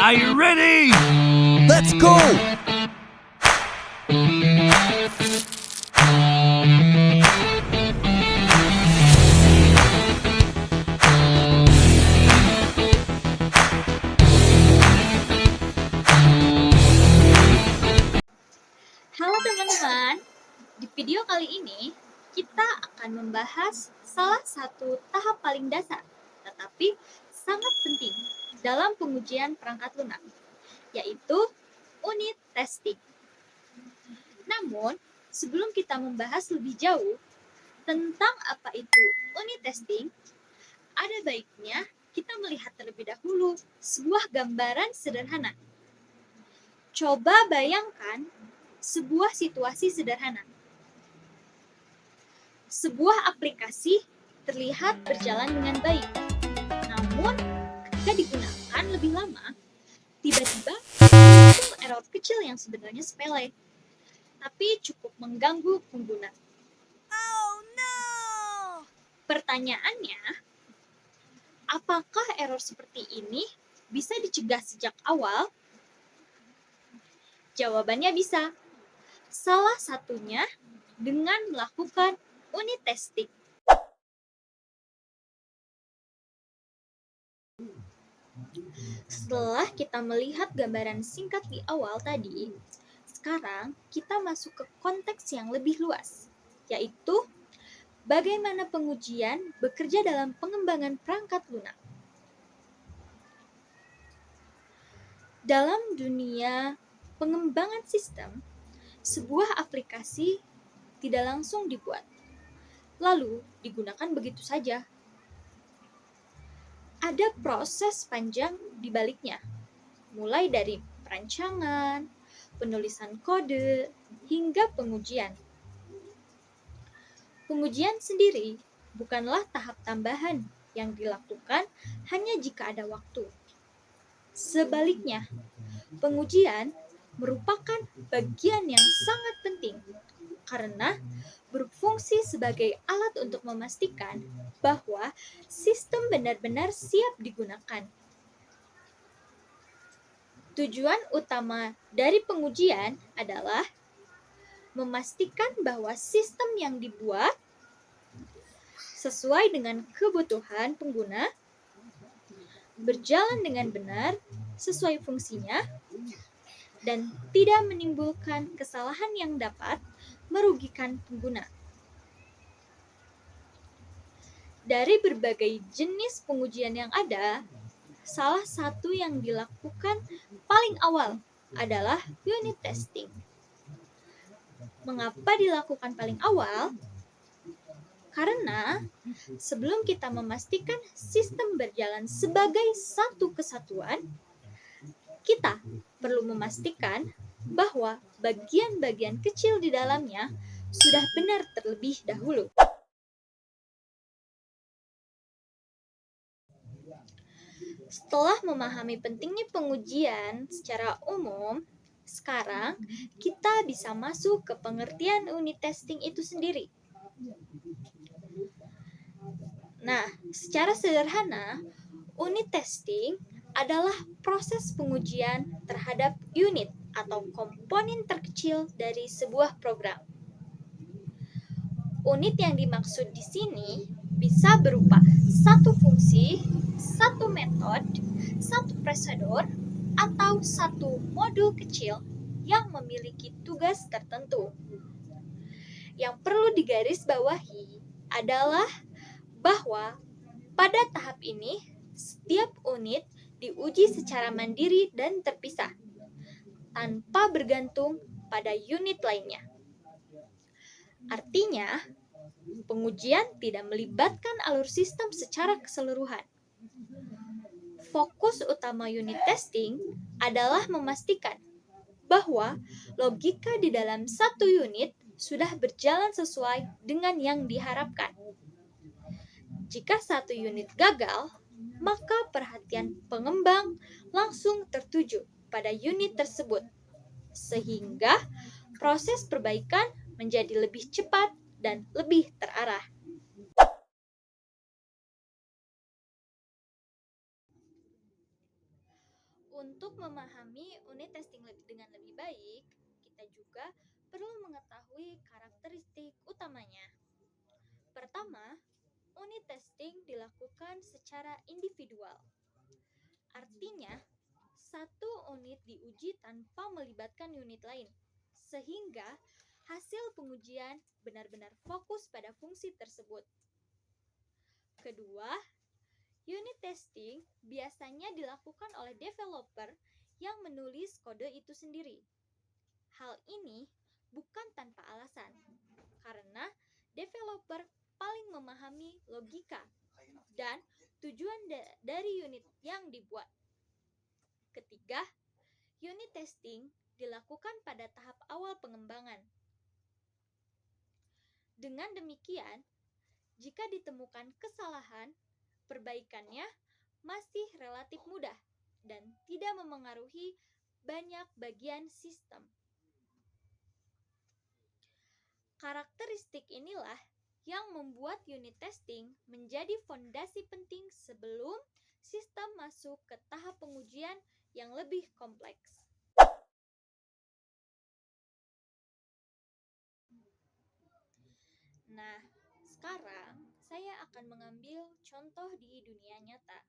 Are you ready? Let's go! Halo teman-teman, di video kali ini kita akan membahas salah satu tahap paling dasar tetapi sangat penting dalam pengujian perangkat lunak, yaitu unit testing. Namun, sebelum kita membahas lebih jauh tentang apa itu unit testing, ada baiknya kita melihat terlebih dahulu sebuah gambaran sederhana. Coba bayangkan sebuah situasi sederhana. Sebuah aplikasi terlihat berjalan dengan baik. Namun, ketika digunakan lebih lama, tiba-tiba muncul error kecil yang sebenarnya sepele, tapi cukup mengganggu pengguna. Oh no! Pertanyaannya, apakah error seperti ini bisa dicegah sejak awal? Jawabannya bisa. Salah satunya dengan melakukan unit testing. Setelah kita melihat gambaran singkat di awal tadi, sekarang kita masuk ke konteks yang lebih luas, yaitu bagaimana pengujian bekerja dalam pengembangan perangkat lunak. Dalam dunia pengembangan sistem, sebuah aplikasi tidak langsung dibuat, lalu digunakan begitu saja. Ada proses panjang di baliknya, mulai dari perancangan, penulisan kode, hingga pengujian. Pengujian sendiri bukanlah tahap tambahan yang dilakukan hanya jika ada waktu. Sebaliknya, pengujian merupakan bagian yang sangat penting karena berfungsi sebagai alat untuk memastikan bahwa sistem benar-benar siap digunakan. Tujuan utama dari pengujian adalah memastikan bahwa sistem yang dibuat sesuai dengan kebutuhan pengguna, berjalan dengan benar sesuai fungsinya, dan tidak menimbulkan kesalahan yang dapat merugikan pengguna. Dari berbagai jenis pengujian yang ada, salah satu yang dilakukan paling awal adalah unit testing. Mengapa dilakukan paling awal? Karena sebelum kita memastikan sistem berjalan sebagai satu kesatuan, kita perlu memastikan bahwa bagian-bagian kecil di dalamnya sudah benar terlebih dahulu. Setelah memahami pentingnya pengujian secara umum, sekarang kita bisa masuk ke pengertian unit testing itu sendiri. Nah, secara sederhana, unit testing adalah proses pengujian terhadap unit atau komponen terkecil dari sebuah program. Unit yang dimaksud di sini bisa berupa satu fungsi, satu metode, satu prosedur, atau satu modul kecil yang memiliki tugas tertentu. Yang perlu digarisbawahi adalah bahwa pada tahap ini, setiap unit diuji secara mandiri dan terpisah, tanpa bergantung pada unit lainnya. Artinya, pengujian tidak melibatkan alur sistem secara keseluruhan. Fokus utama unit testing adalah memastikan bahwa logika di dalam satu unit sudah berjalan sesuai dengan yang diharapkan. Jika satu unit gagal, maka perhatian pengembang langsung tertuju pada unit tersebut, sehingga proses perbaikan menjadi lebih cepat dan lebih terarah. Untuk memahami unit testing dengan lebih baik, kita juga perlu mengetahui karakteristik utamanya. Pertama, unit testing dilakukan secara individual. Artinya, satu unit diuji tanpa melibatkan unit lain, sehingga hasil pengujian benar-benar fokus pada fungsi tersebut. Kedua, unit testing biasanya dilakukan oleh developer yang menulis kode itu sendiri. Hal ini bukan tanpa alasan, karena developer paling memahami logika dan tujuan dari unit yang dibuat. Ketiga, unit testing dilakukan pada tahap awal pengembangan. Dengan demikian, jika ditemukan kesalahan, perbaikannya masih relatif mudah dan tidak memengaruhi banyak bagian sistem. Karakteristik inilah yang membuat unit testing menjadi fondasi penting sebelum sistem masuk ke tahap pengujian yang lebih kompleks. Nah, sekarang saya akan mengambil contoh di dunia nyata.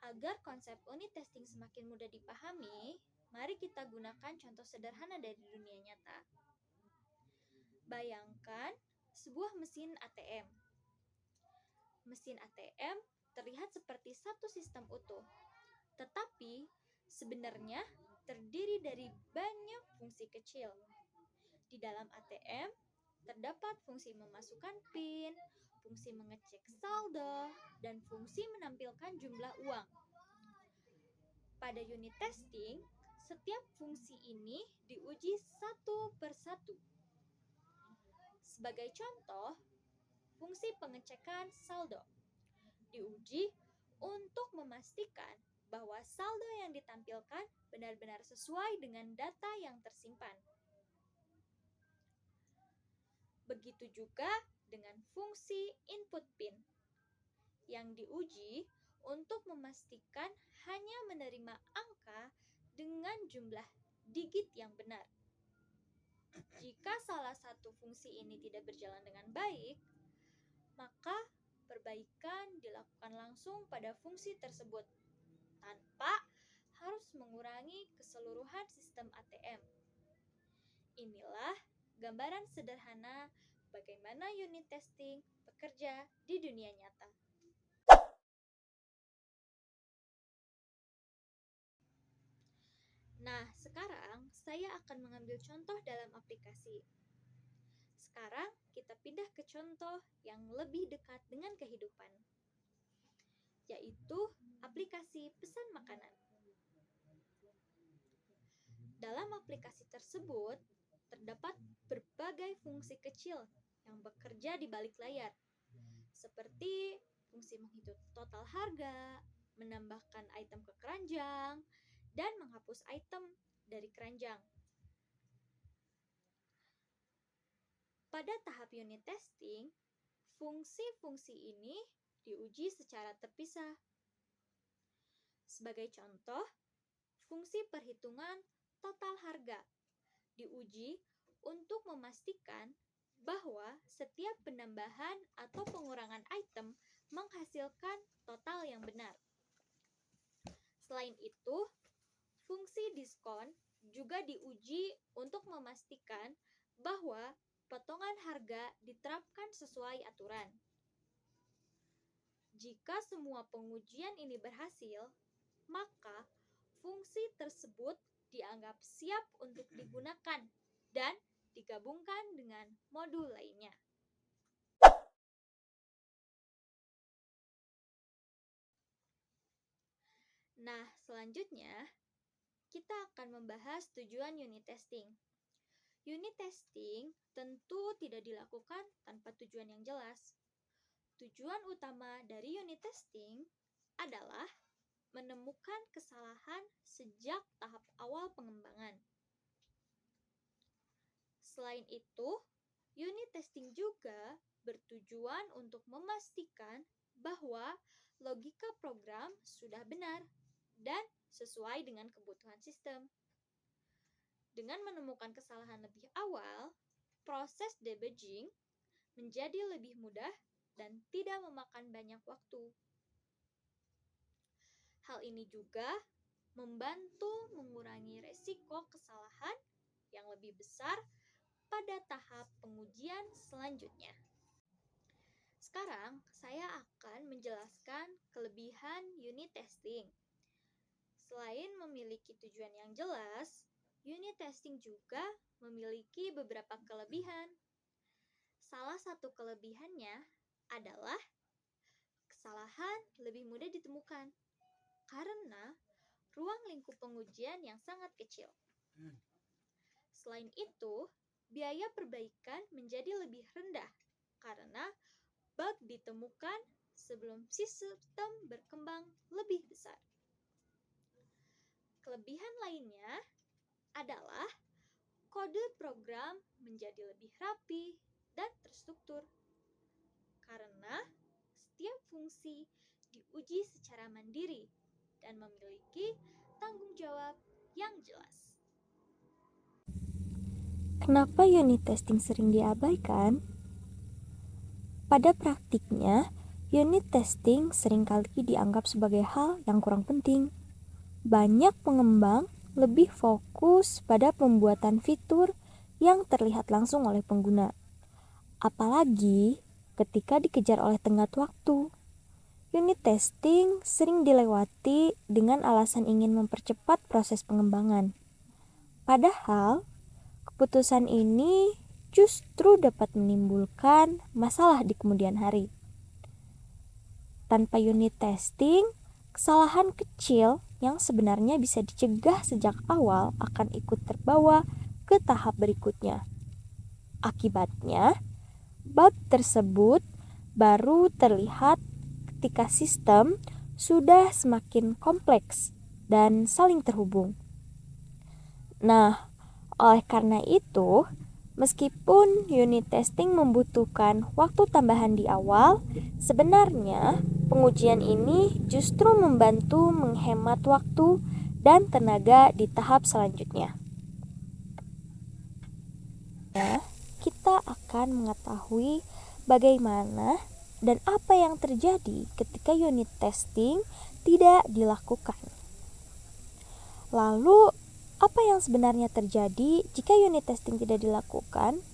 Agar konsep unit testing semakin mudah dipahami, mari kita gunakan contoh sederhana dari dunia nyata. Bayangkan sebuah mesin ATM. Mesin ATM terlihat seperti satu sistem utuh, tetapi sebenarnya terdiri dari banyak fungsi kecil. Di dalam ATM terdapat fungsi memasukkan PIN, fungsi mengecek saldo, dan fungsi menampilkan jumlah uang. Pada unit testing, setiap fungsi ini diuji satu persatu. Sebagai contoh, fungsi pengecekan saldo diuji untuk memastikan bahwa saldo yang ditampilkan benar-benar sesuai dengan data yang tersimpan. Begitu juga dengan fungsi input PIN yang diuji untuk memastikan hanya menerima angka dengan jumlah digit yang benar. Jika salah satu fungsi ini tidak berjalan dengan baik, maka perbaikan dilakukan langsung pada fungsi tersebut tanpa harus mengurangi keseluruhan sistem ATM. Inilah gambaran sederhana bagaimana unit testing bekerja di dunia nyata. Nah, sekarang saya akan mengambil contoh dalam aplikasi. Sekarang kita pindah ke contoh yang lebih dekat dengan kehidupan, yaitu aplikasi pesan makanan. Dalam aplikasi tersebut, terdapat berbagai fungsi kecil yang bekerja di balik layar, seperti fungsi menghitung total harga, menambahkan item ke keranjang, dan menghapus item dari keranjang. Pada tahap unit testing, fungsi-fungsi ini diuji secara terpisah. Sebagai contoh, fungsi perhitungan total harga diuji untuk memastikan bahwa setiap penambahan atau pengurangan item menghasilkan total yang benar. Selain itu, fungsi diskon juga diuji untuk memastikan bahwa potongan harga diterapkan sesuai aturan. Jika semua pengujian ini berhasil, maka fungsi tersebut dianggap siap untuk digunakan dan digabungkan dengan modul lainnya. Nah, selanjutnya kita akan membahas tujuan unit testing. Unit testing tentu tidak dilakukan tanpa tujuan yang jelas. Tujuan utama dari unit testing adalah menemukan kesalahan sejak tahap awal pengembangan. Selain itu, unit testing juga bertujuan untuk memastikan bahwa logika program sudah benar dan sesuai dengan kebutuhan sistem. Dengan menemukan kesalahan lebih awal, proses debugging menjadi lebih mudah dan tidak memakan banyak waktu. Hal ini juga membantu mengurangi resiko kesalahan yang lebih besar pada tahap pengujian selanjutnya. Sekarang, saya akan menjelaskan kelebihan unit testing. Selain memiliki tujuan yang jelas, unit testing juga memiliki beberapa kelebihan. Salah satu kelebihannya adalah kesalahan lebih mudah ditemukan karena ruang lingkup pengujian yang sangat kecil. Selain itu, biaya perbaikan menjadi lebih rendah karena bug ditemukan sebelum sistem berkembang lebih besar. Kelebihan lainnya adalah kode program menjadi lebih rapi dan terstruktur karena setiap fungsi diuji secara mandiri dan memiliki tanggung jawab yang jelas. Kenapa unit testing sering diabaikan? Pada praktiknya, unit testing seringkali dianggap sebagai hal yang kurang penting. Banyak pengembang lebih fokus pada pembuatan fitur yang terlihat langsung oleh pengguna. Apalagi ketika dikejar oleh tenggat waktu. Unit testing sering dilewati dengan alasan ingin mempercepat proses pengembangan. Padahal, keputusan ini justru dapat menimbulkan masalah di kemudian hari. Tanpa unit testing, kesalahan kecil yang sebenarnya bisa dicegah sejak awal akan ikut terbawa ke tahap berikutnya. Akibatnya, bug tersebut baru terlihat ketika sistem sudah semakin kompleks dan saling terhubung. Nah, oleh karena itu, meskipun unit testing membutuhkan waktu tambahan di awal, sebenarnya pengujian ini justru membantu menghemat waktu dan tenaga di tahap selanjutnya. Kita akan mengetahui bagaimana dan apa yang terjadi ketika unit testing tidak dilakukan. Lalu, apa yang sebenarnya terjadi jika unit testing tidak dilakukan?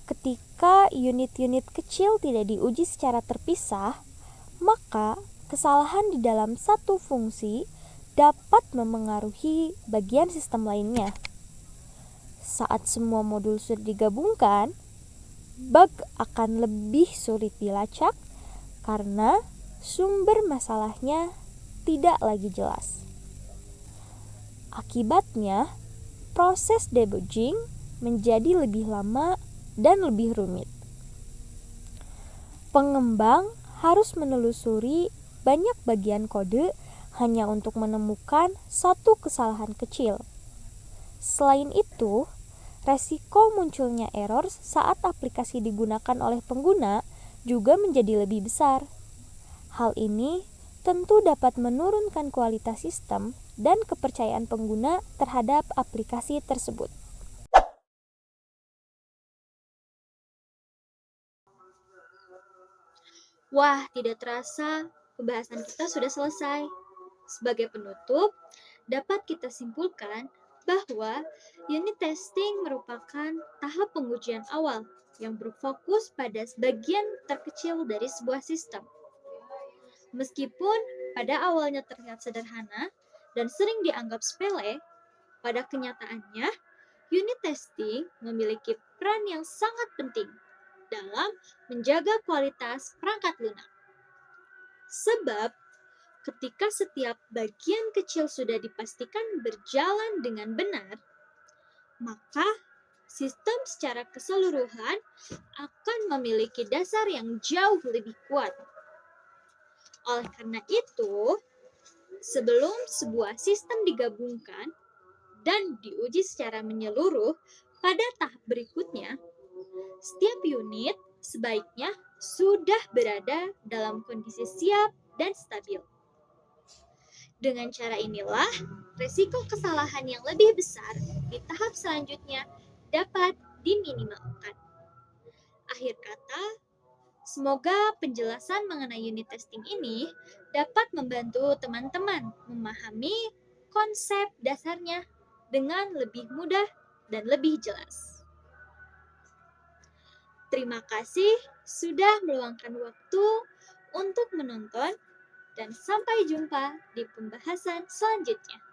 Ketika unit-unit kecil tidak diuji secara terpisah, maka kesalahan di dalam satu fungsi dapat memengaruhi bagian sistem lainnya. Saat semua modul sudah digabungkan, bug akan lebih sulit dilacak karena sumber masalahnya tidak lagi jelas. Akibatnya, proses debugging menjadi lebih lama dan lebih rumit. Pengembang harus menelusuri banyak bagian kode hanya untuk menemukan satu kesalahan kecil. Selain itu, resiko munculnya error saat aplikasi digunakan oleh pengguna juga menjadi lebih besar. Hal ini tentu dapat menurunkan kualitas sistem dan kepercayaan pengguna terhadap aplikasi tersebut. Wah, tidak terasa pembahasan kita sudah selesai. Sebagai penutup, dapat kita simpulkan bahwa unit testing merupakan tahap pengujian awal yang berfokus pada sebagian terkecil dari sebuah sistem. Meskipun pada awalnya terlihat sederhana dan sering dianggap sepele, pada kenyataannya unit testing memiliki peran yang sangat penting dalam menjaga kualitas perangkat lunak. Sebab ketika setiap bagian kecil sudah dipastikan berjalan dengan benar, maka sistem secara keseluruhan akan memiliki dasar yang jauh lebih kuat. Oleh karena itu, sebelum sebuah sistem digabungkan dan diuji secara menyeluruh pada tahap berikutnya, setiap unit sebaiknya sudah berada dalam kondisi siap dan stabil. Dengan cara inilah, resiko kesalahan yang lebih besar di tahap selanjutnya dapat diminimalkan. Akhir kata, semoga penjelasan mengenai unit testing ini dapat membantu teman-teman memahami konsep dasarnya dengan lebih mudah dan lebih jelas. Terima kasih sudah meluangkan waktu untuk menonton, dan sampai jumpa di pembahasan selanjutnya.